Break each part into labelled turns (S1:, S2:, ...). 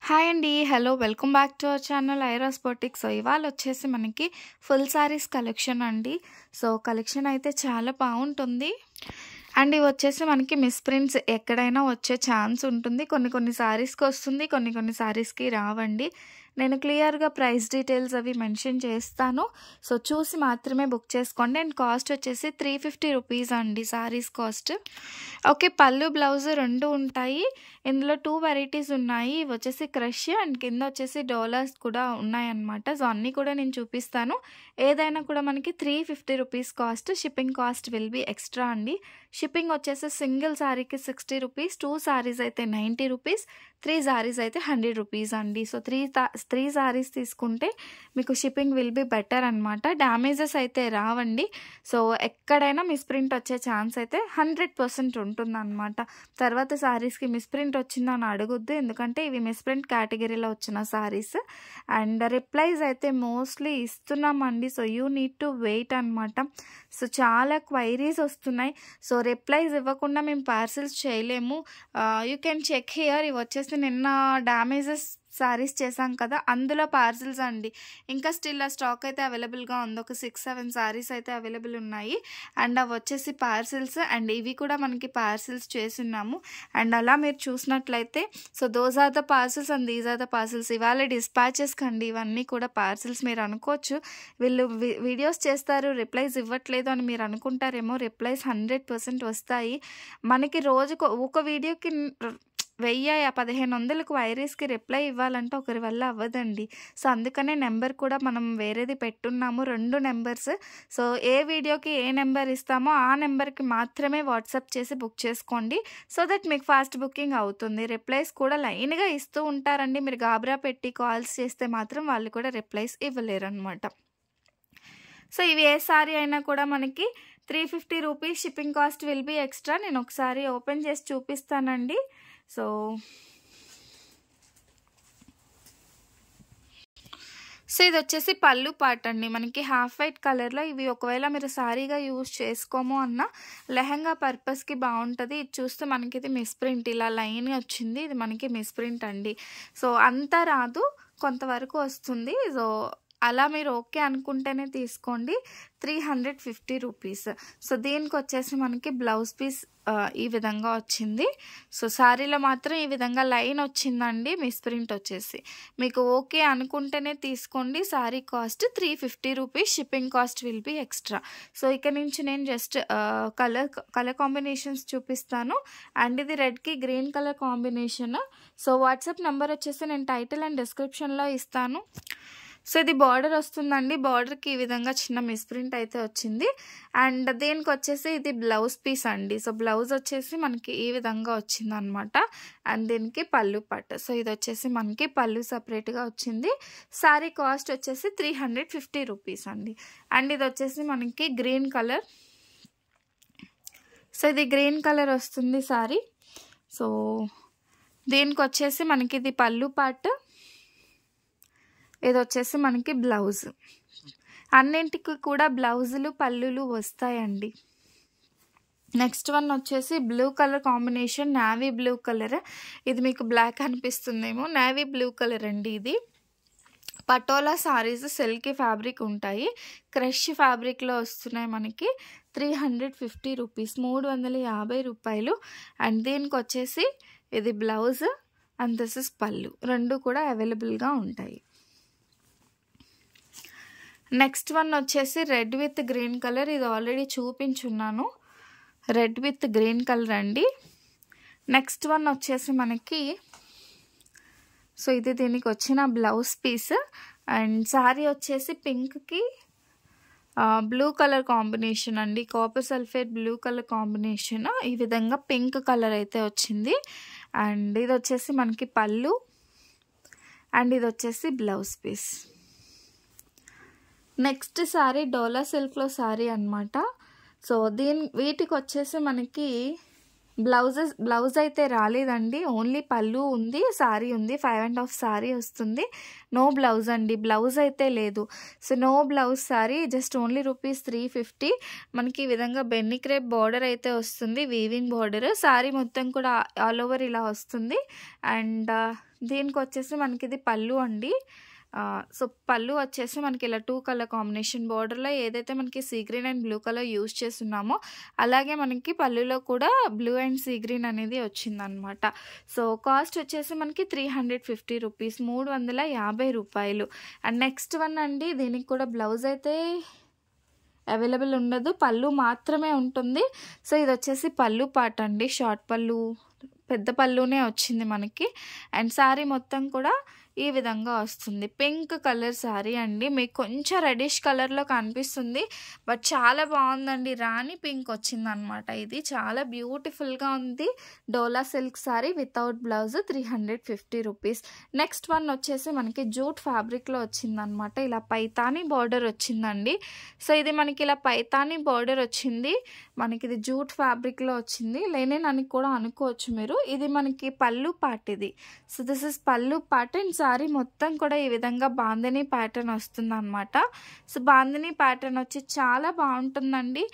S1: Hi అండి. Hello. Welcome back to our channel ఐరాస్ boutique. So, ఇవాళ వచ్చేసి మనకి ఫుల్ సారీస్ కలెక్షన్ అండి. సో, కలెక్షన్ అయితే చాలా బాగుంటుంది. అండ్ ఇవి వచ్చేసి మనకి మిస్‌ప్రింట్స్ ఎక్కడైనా వచ్చే ఛాన్స్ ఉంటుంది. కొన్ని సారీస్‌కి వస్తుంది. కొన్ని సారీస్‌కి రావండి. నేను క్లియర్‌గా ప్రైస్ డీటెయిల్స్ అవి మెన్షన్ చేస్తాను. సో, చూసి మాత్రమే బుక్ చేసుకోండి. అండ్ కాస్ట్ వచ్చేసి 350 రూపీస్ అండి సారీస్ కాస్ట్. ఓకే. పళ్ళు, బ్లౌజ్ 2 ఉంటాయి. ఇందులో 2 వెరైటీస్ ఉన్నాయి. ఇవి వచ్చేసి క్రష్ అండ్ కింద వచ్చేసి డోలాస్ కూడా ఉన్నాయన్నమాట. సో, అన్నీ కూడా నేను చూపిస్తాను. ఏదైనా కూడా మనకి 350 rupees cost. Shipping cost will be extra అండి. షిప్పింగ్ వచ్చేసి సింగిల్ సారీకి 60 రూపీస్, 2 సారీస్ అయితే 90 రూపీస్, 3 సారీస్ అయితే 100 రూపీస్ అండి. సో, 3 సారీస్ తీసుకుంటే మీకు షిప్పింగ్ విల్ బి బెటర్ అనమాట. డ్యామేజెస్ అయితే రావండి. సో, ఎక్కడైనా మిస్‌ప్రింట్ వచ్చే ఛాన్స్ అయితే 100% ఉంటుందన్నమాట. తర్వాత సారీస్‌కి మిస్‌ప్రింట్ వచ్చిందని అడగొద్దు. ఎందుకంటే ఇవి మిస్‌ప్రింట్ కేటగిరీలో వచ్చిన సారీస్. అండ్ రిప్లైస్ అయితే మోస్ట్లీ ఇస్తున్నామండి. So, you need to wait అనమాట. సో, చాలా క్వైరీస్ వస్తున్నాయి. సో, రిప్లైస్ ఇవ్వకుండా మేము పార్సిల్స్ చేయలేము. You can check here. ఇవి వచ్చేసి నిన్న డ్యామేజెస్ సారీస్ చేశాం కదా, అందులో పార్సిల్స్ అండి. ఇంకా స్టిల్ ఆ స్టాక్ అయితే అవైలబుల్గా ఉంది. ఒక 6-7 సారీస్ అయితే అవైలబుల్ ఉన్నాయి. అండ్ అవి వచ్చేసి పార్సిల్స్. అండ్ ఇవి కూడా మనకి పార్సిల్స్ చేస్తున్నాము. అండ్ అలా మీరు చూసినట్లయితే so those are the parcels and these are the parcels. ఇవాళ డిస్పాచెస్ కండి ఇవన్నీ కూడా పార్సిల్స్. మీరు అనుకోవచ్చు వీళ్ళు వీడియోస్ చేస్తారు, రిప్లైస్ ఇవ్వట్లేదు అని మీరు అనుకుంటారేమో. రిప్లైస్ 100% వస్తాయి. మనకి రోజుకు ఒక వీడియోకి 1000-1500 క్వైరీస్‌కి రిప్లై ఇవ్వాలంటే ఒకరి వల్ల అవ్వదండి. సో, అందుకనే నెంబర్ కూడా మనం వేరేది పెట్టున్నాము. 2 నెంబర్స్. సో, ఏ వీడియోకి ఏ నెంబర్ ఇస్తామో ఆ నెంబర్‌కి మాత్రమే వాట్సాప్ చేసి బుక్ చేసుకోండి. సో దట్ మీకు ఫాస్ట్ బుకింగ్ అవుతుంది. రిప్లైస్ కూడా లైన్‌గా ఇస్తూ ఉంటారండి. మీరు గాబరా పెట్టి కాల్స్ చేస్తే మాత్రం వాళ్ళు కూడా రిప్లైస్ ఇవ్వలేరనమాట. సో, ఇవి ఏ సారీ అయినా కూడా మనకి 350 rupees shipping cost will be extra. నేను ఒకసారి ఓపెన్ చేసి చూపిస్తానండి. సో ఇది వచ్చేసి పళ్ళు పార్ట్ అండి. మనకి హాఫ్ వైట్ కలర్లో. ఇవి ఒకవేళ మీరు సారీగా యూజ్ చేసుకోము అన్న లెహంగా పర్పస్కి బాగుంటుంది. ఇది చూస్తే మనకి ఇది మిస్‌ప్రింట్ ఇలా లైన్ వచ్చింది. ఇది మనకి మిస్‌ప్రింట్ అండి. సో, అంతా రాదు, కొంతవరకు వస్తుంది. సో, అలా మీరు ఓకే అనుకుంటేనే తీసుకోండి. 350 రూపీస్. సో, దీనికి వచ్చేసి మనకి బ్లౌజ్ పీస్ ఈ విధంగా వచ్చింది. సో, సారీలో మాత్రం ఈ విధంగా లైన్ వచ్చిందండి. మిస్‌ప్రింట్ వచ్చేసి మీకు ఓకే అనుకుంటేనే తీసుకోండి. Sari cost 350 rupees. Shipping cost will be extra. So, ఇక నుంచి నేను జస్ట్ కలర్ కాంబినేషన్స్ చూపిస్తాను. అండ్ ఇది రెడ్కి green colour combination. So, WhatsApp number వచ్చేసి నేను టైటిల్ అండ్ డిస్క్రిప్షన్లో ఇస్తాను. సో, ఇది బార్డర్ వస్తుందండి. బార్డర్కి ఈ విధంగా చిన్న మిస్‌ప్రింట్ అయితే వచ్చింది. అండ్ దీనికి వచ్చేసి ఇది బ్లౌజ్ పీస్ అండి. సో, బ్లౌజ్ వచ్చేసి మనకి ఈ విధంగా వచ్చిందనమాట. అండ్ దీనికి పళ్ళు పార్ట్. సో, ఇది వచ్చేసి మనకి పళ్ళు సపరేట్గా వచ్చింది. సారీ కాస్ట్ వచ్చేసి 350 రూపీస్ అండి. అండ్ ఇది వచ్చేసి మనకి గ్రీన్ కలర్. సో, ఇది గ్రీన్ కలర్ వస్తుంది సారీ. సో, దీనికి వచ్చేసి మనకి ఇది పళ్ళు పార్ట్. ఇది వచ్చేసి మనకి బ్లౌజ్. అన్నింటికి కూడా బ్లౌజులు పళ్ళులు వస్తాయండి. నెక్స్ట్ వన్ వచ్చేసి blue colour combination, navy blue colour. ఇది మీకు బ్లాక్ అనిపిస్తుందేమో, నేవీ బ్లూ కలర్ అండి. ఇది పటోలా సారీస్ సిల్కీ ఫ్యాబ్రిక్ ఉంటాయి. క్రష్ ఫ్యాబ్రిక్లో వస్తున్నాయి మనకి. 350 రూపీస్, 350 రూపాయలు. అండ్ దీనికి వచ్చేసి ఇది బ్లౌజ్ అండ్ దిస్ ఇస్ పళ్ళు. 2 కూడా అవైలబుల్గా ఉంటాయి. నెక్స్ట్ వన్ వచ్చేసి రెడ్ విత్ గ్రీన్ కలర్. ఇది ఆల్రెడీ చూపించున్నాను. రెడ్ విత్ గ్రీన్ కలర్ అండి. నెక్స్ట్ వన్ వచ్చేసి మనకి సో ఇది దీనికి వచ్చిన బ్లౌజ్ పీస్. అండ్ సారీ వచ్చేసి పింక్కి బ్లూ కలర్ కాంబినేషన్ అండి. Copper sulphate blue colour combination. ఈ విధంగా పింక్ కలర్ అయితే వచ్చింది. అండ్ ఇది వచ్చేసి మనకి పళ్ళు. అండ్ ఇది వచ్చేసి బ్లౌజ్ పీస్. నెక్స్ట్ సారీ డోలా సిల్క్లో సారీ అనమాట. సో, వీటికి వచ్చేసి మనకి బ్లౌజ్ అయితే రాలేదండి. ఓన్లీ పళ్ళు ఉంది, సారీ ఉంది. 5.5 సారీ వస్తుంది. నో బ్లౌజ్ అండి. బ్లౌజ్ అయితే లేదు. So, no blouse sorry. Just only rupees 350. మనకి ఈ విధంగా బెన్నీ క్రేప్ బార్డర్ అయితే వస్తుంది, వీవింగ్ బార్డర్. సారీ మొత్తం కూడా ఆల్ ఓవర్ ఇలా వస్తుంది. అండ్ దీనికి వచ్చేసి మనకి ఇది పళ్ళు అండి. సో పళ్ళు వచ్చేసి మనకి ఇలా 2 కలర్ కాంబినేషన్ బార్డర్లో ఏదైతే మనకి sea green and blue colour use చేస్తున్నామో అలాగే మనకి పళ్ళులో కూడా బ్లూ అండ్ సీ గ్రీన్ అనేది వచ్చిందనమాట. సో కాస్ట్ వచ్చేసి మనకి 350 రూపీస్, 350 రూపాయలు. అండ్ నెక్స్ట్ వన్ అండి, దీనికి కూడా బ్లౌజ్ అయితే అవైలబుల్ ఉండదు, పళ్ళు మాత్రమే ఉంటుంది. సో ఇది వచ్చేసి పళ్ళు పాట అండి, షార్ట్ పళ్ళు, పెద్ద పళ్ళునే వచ్చింది మనకి. అండ్ శారీ మొత్తం కూడా ఈ విధంగా వస్తుంది. పింక్ కలర్ శారీ అండి, మీకు కొంచెం రెడిష్ కలర్లో కనిపిస్తుంది బట్ చాలా బాగుందండి. రాణి పింక్ వచ్చింది అనమాట. ఇది చాలా బ్యూటిఫుల్గా ఉంది. Dola silk sari without blouse, 350 rupees. Next one వచ్చేసి మనకి జూట్ ఫ్యాబ్రిక్లో వచ్చిందనమాట. ఇలా పైతానీ బార్డర్ వచ్చిందండి. సో ఇది మనకి ఇలా పైతానీ బార్డర్ వచ్చింది, మనకి ఇది జూట్ ఫ్యాబ్రిక్లో వచ్చింది. లేనేనని కూడా అనుకోవచ్చు మీరు. ఇది మనకి పళ్ళు పార్ట్ ఇది. సో దిస్ ఇస్ పళ్ళు పార్ట్. అండ్ సారీ మొత్తం కూడా ఈ విధంగా బాందిని ప్యాటర్న్ వస్తుంది అనమాట. సో బాందిని ప్యాటర్న్ వచ్చి చాలా బాగుంటుందండి.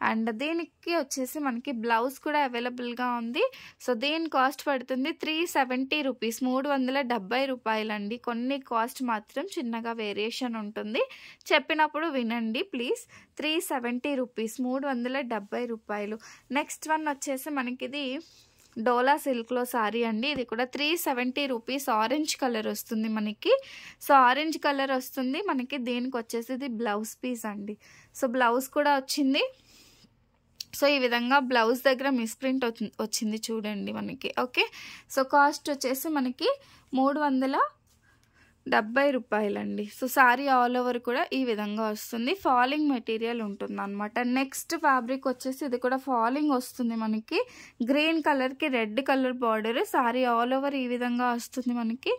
S1: అండ్ దీనికి వచ్చేసి మనకి బ్లౌజ్ కూడా అవైలబుల్గా ఉంది. సో దీని కాస్ట్ పడుతుంది 370 రూపీస్, 370 రూపాయలండి. కొన్ని కాస్ట్ మాత్రం చిన్నగా వేరియేషన్ ఉంటుంది, చెప్పినప్పుడు వినండి ప్లీజ్. 370 రూపీస్, 370 రూపాయలు. నెక్స్ట్ వన్ వచ్చేసి మనకి ఇది డోలా సిల్క్లో సారీ అండి. ఇది కూడా 370 రూపీస్. ఆరెంజ్ కలర్ వస్తుంది మనకి. సో ఆరెంజ్ కలర్ వస్తుంది మనకి. దీనికి వచ్చేసి ఇది బ్లౌజ్ పీస్ అండి. సో బ్లౌజ్ కూడా వచ్చింది. సో ఈ విధంగా బ్లౌజ్ దగ్గర మిస్ప్రింట్ వచ్చింది చూడండి మనకి. ఓకే, సో కాస్ట్ వచ్చేసి మనకి 370 రూపాయలండి. సో సారీ ఆల్ ఓవర్ కూడా ఈ విధంగా వస్తుంది. ఫాలింగ్ మెటీరియల్ ఉంటుంది అనమాట. నెక్స్ట్ ఫ్యాబ్రిక్ వచ్చేసి ఇది కూడా ఫాలింగ్ వస్తుంది మనకి. గ్రీన్ కలర్కి red colour border, sorry all over ఈ విధంగా వస్తుంది మనకి.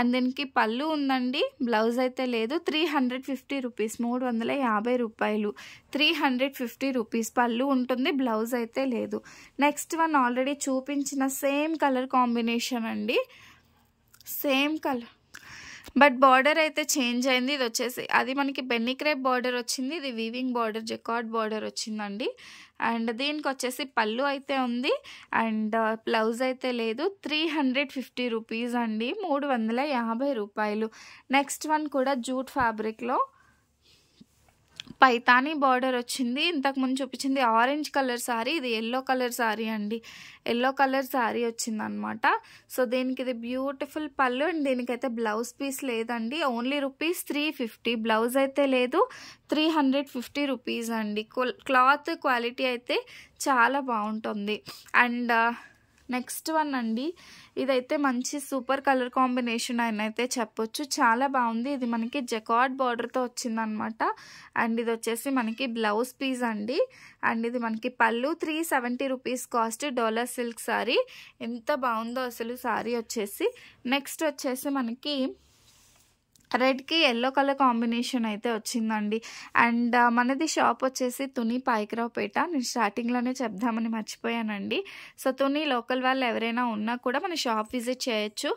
S1: అండ్ దీనికి పళ్ళు ఉందండి, బ్లౌజ్ అయితే లేదు. 350 రూపీస్, 350 రూపాయలు. 350 రూపీస్, పళ్ళు ఉంటుంది, బ్లౌజ్ అయితే లేదు. నెక్స్ట్ వన్ ఆల్రెడీ చూపించిన సేమ్ కలర్ కాంబినేషన్ అండి, సేమ్ కలర్ బట్ బార్డర్ అయితే చేంజ్ అయింది. ఇది వచ్చేసి అది మనకి బెన్నీ క్రేప్ బార్డర్ వచ్చింది, ఇది వీవింగ్ బార్డర్, జకార్డ్ బార్డర్ వచ్చిందండి. అండ్ దీనికి వచ్చేసి పళ్ళు అయితే ఉంది అండ్ బ్లౌజ్ అయితే లేదు. 350 రూపీస్ అండి, 350 రూపాయలు. నెక్స్ట్ వన్ కూడా జూట్ ఫ్యాబ్రిక్లో పైతానీ బార్డర్ వచ్చింది. ఇంతకుముందు చూపించింది ఆరెంజ్ కలర్ సారీ, ఇది ఎల్లో కలర్ సారీ అండి. ఎల్లో కలర్ సారీ వచ్చిందనమాట. సో దీనికి ఇది బ్యూటిఫుల్ పళ్ళు అండ్ దీనికైతే బ్లౌజ్ పీస్ లేదండి. ఓన్లీ రూపీస్ 350, బ్లౌజ్ అయితే లేదు. 350 రూపీస్ అండి. క్లాత్ క్వాలిటీ అయితే చాలా బాగుంటుంది. అండ్ నెక్స్ట్ వన్ అండి, ఇదైతే మంచి సూపర్ కలర్ కాంబినేషన్ అయితే చెప్పొచ్చు, చాలా బాగుంది. ఇది మనకి జకార్డ్ బార్డర్తో వచ్చిందనమాట. అండ్ ఇది వచ్చేసి మనకి బ్లౌజ్ పీస్ అండి. అండ్ ఇది మనకి పళ్ళు. 370 రూపీస్ కాస్ట్. డోలా సిల్క్ సారీ, ఎంత బాగుందో అసలు సారీ వచ్చేసి. నెక్స్ట్ వచ్చేసి మనకి రెడ్కి ఎల్లో కలర్ కాంబినేషన్ అయితే వచ్చిందండి. అండ్ మనది షాప్ వచ్చేసి తుని పాయకరావుపేట. నేను స్టార్టింగ్లోనే చెప్దామని మర్చిపోయానండి. సో తుని లోకల్ వాళ్ళు ఎవరైనా ఉన్నా కూడా మన షాప్ విజిట్ చేయొచ్చు.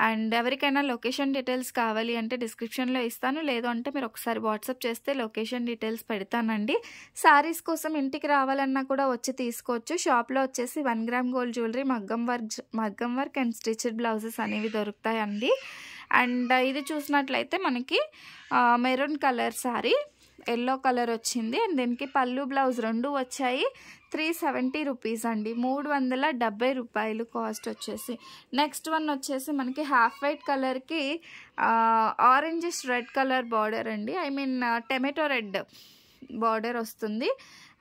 S1: అండ్ ఎవరికైనా లొకేషన్ డీటెయిల్స్ కావాలి అంటే డిస్క్రిప్షన్లో ఇస్తాను, లేదు అంటే మీరు ఒకసారి వాట్సాప్ చేస్తే లొకేషన్ డీటెయిల్స్ పెడతానండి. శారీస్ కోసం ఇంటికి రావాలన్నా కూడా వచ్చి తీసుకోవచ్చు. షాప్లో వచ్చేసి 1 గ్రామ్ గోల్డ్ జ్యువెలరీ, మగ్గం వర్క్ అండ్ స్టిచ్డ్ బ్లౌజెస్ అనేవి దొరుకుతాయండి. అండ్ ఇది చూసినట్లయితే మనకి maroon colour sari, yellow colour వచ్చింది. అండ్ దీనికి పళ్ళు బ్లౌజ్ రెండు వచ్చాయి. 370 రూపీస్ అండి, 370 రూపాయలు కాస్ట్ వచ్చేసి. నెక్స్ట్ వన్ వచ్చేసి మనకి హాఫ్ వైట్ కలర్కి ఆరెంజిష్ రెడ్ కలర్ బార్డర్ అండి, I mean tomato red border వస్తుంది.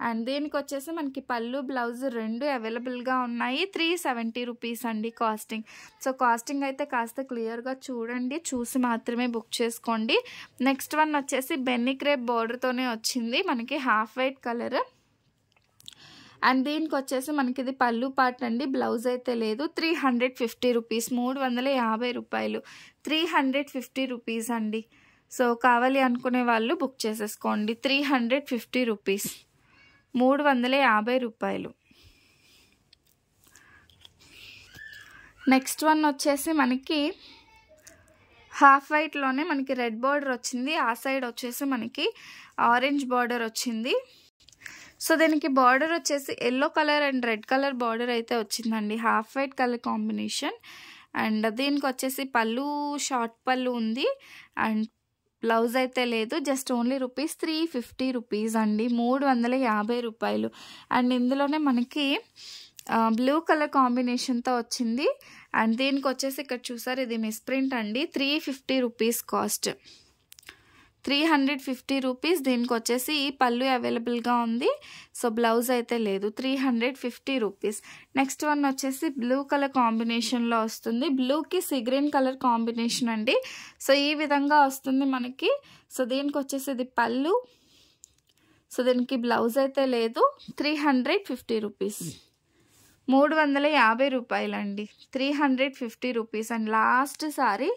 S1: అండ్ దీనికి వచ్చేసి మనకి పళ్ళు బ్లౌజ్ రెండు అవైలబుల్గా ఉన్నాయి. 370 రూపీస్ అండి కాస్టింగ్. సో కాస్టింగ్ అయితే కాస్త క్లియర్గా చూడండి, చూసి మాత్రమే బుక్ చేసుకోండి. నెక్స్ట్ వన్ వచ్చేసి బెన్నీ క్రేప్ బార్డర్తోనే వచ్చింది మనకి, హాఫ్ వైట్ కలర్. అండ్ దీనికి వచ్చేసి మనకి ఇది పళ్ళు పార్ట్ అండి, బ్లౌజ్ అయితే లేదు. 350 రూపీస్, 350 రూపాయలు. 350 రూపీస్ అండి. సో కావాలి అనుకునే వాళ్ళు బుక్ చేసేసుకోండి. 350 రూపీస్, 350 రూపాయలు. నెక్స్ట్ వన్ వచ్చేసి మనకి హాఫ్ వైట్లోనే మనకి రెడ్ బార్డర్ వచ్చింది, ఆ సైడ్ వచ్చేసి మనకి ఆరెంజ్ బార్డర్ వచ్చింది. సో దీనికి బార్డర్ వచ్చేసి yellow colour and red colour border అయితే వచ్చిందండి, half white colour combination. And దీనికి వచ్చేసి పళ్ళు షార్ట్ పళ్ళు ఉంది అండ్ బ్లౌజ్ అయితే లేదు. జస్ట్ ఓన్లీ రూపీస్ 350 రూపీస్ అండి, 350 రూపాయలు. అండ్ ఇందులోనే మనకి బ్లూ కలర్ కాంబినేషన్తో వచ్చింది. అండ్ దీనికి వచ్చేసి ఇక్కడ చూసారు, ఇది మిస్ప్రింట్ అండి. 350 రూపీస్ కాస్ట్, 350 రూపీస్. దీనికి వచ్చేసి పళ్ళు అవైలబుల్గా ఉంది. సో బ్లౌజ్ అయితే లేదు, 350 రూపీస్. నెక్స్ట్ వన్ వచ్చేసి బ్లూ కలర్ కాంబినేషన్లో వస్తుంది. బ్లూకి సీ గ్రీన్ కలర్ కాంబినేషన్ అండి. సో ఈ విధంగా వస్తుంది మనకి. సో దీనికి వచ్చేసి ఇది పళ్ళు. సో దీనికి బ్లౌజ్ అయితే లేదు, 350 రూపీస్, 350 రూపాయలండి, 350 rupees. And last sorry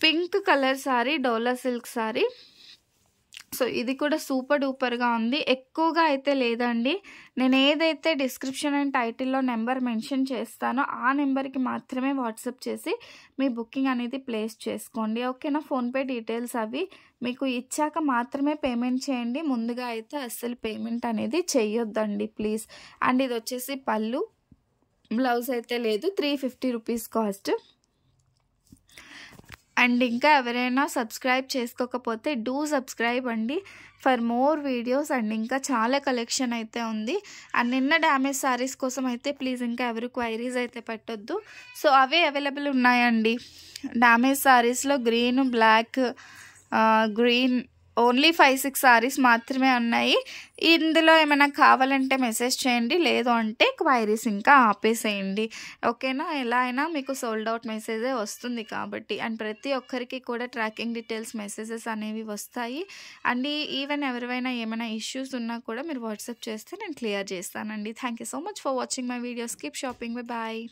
S1: pink colour sorry, dola silk sorry. So ఇది కూడా సూపర్ డూపర్గా ఉంది. ఎక్కువగా అయితే లేదండి. నేను ఏదైతే డిస్క్రిప్షన్ అండ్ టైటిల్లో నెంబర్ మెన్షన్ చేస్తానో ఆ నెంబర్కి మాత్రమే వాట్సాప్ చేసి మీ బుకింగ్ అనేది ప్లేస్ చేసుకోండి, ఓకేనా. ఫోన్పే డీటెయిల్స్ అవి మీకు ఇచ్చాక మాత్రమే పేమెంట్ చేయండి. ముందుగా అయితే అస్సలు పేమెంట్ అనేది చెయ్యొద్దండి ప్లీజ్. అండ్ ఇది వచ్చేసి పళ్ళు, బ్లౌజ్ అయితే లేదు, 350 రూపీస్ కాస్ట్. అండ్ ఇంకా ఎవరైనా సబ్స్క్రైబ్ చేసుకోకపోతే డూ సబ్స్క్రైబ్ అండి ఫర్ మోర్ వీడియోస్. అండ్ ఇంకా చాలా కలెక్షన్ అయితే ఉంది. అండ్ నిన్న డ్యామేజ్ సారీస్ కోసం అయితే ప్లీజ్ ఇంకా ఎవరు క్వైరీస్ అయితే పెట్టొద్దు. సో అవే అవైలబుల్ ఉన్నాయండి. డ్యామేజ్ సారీస్లో green, black, green only 5-6 saris మాత్రమే ఉన్నాయి. ఇందులో ఏమైనా కావాలంటే మెసేజ్ చేయండి, లేదు అంటే క్వైరీస్ ఇంకా ఆపేసేయండి, ఓకేనా. ఎలా అయినా మీకు సోల్డ్ అవుట్ మెసేజే వస్తుంది కాబట్టి. అండ్ ప్రతి ఒక్కరికి కూడా ట్రాకింగ్ డీటెయిల్స్ మెసేజెస్ అనేవి వస్తాయి. అండ్ ఈవెన్ ఎవరివైనా ఏమైనా ఇష్యూస్ ఉన్నా కూడా మీరు వాట్సాప్ చేస్తే నేను క్లియర్ చేస్తానండి. Thank you so much for watching my videos. Keep shopping, bye.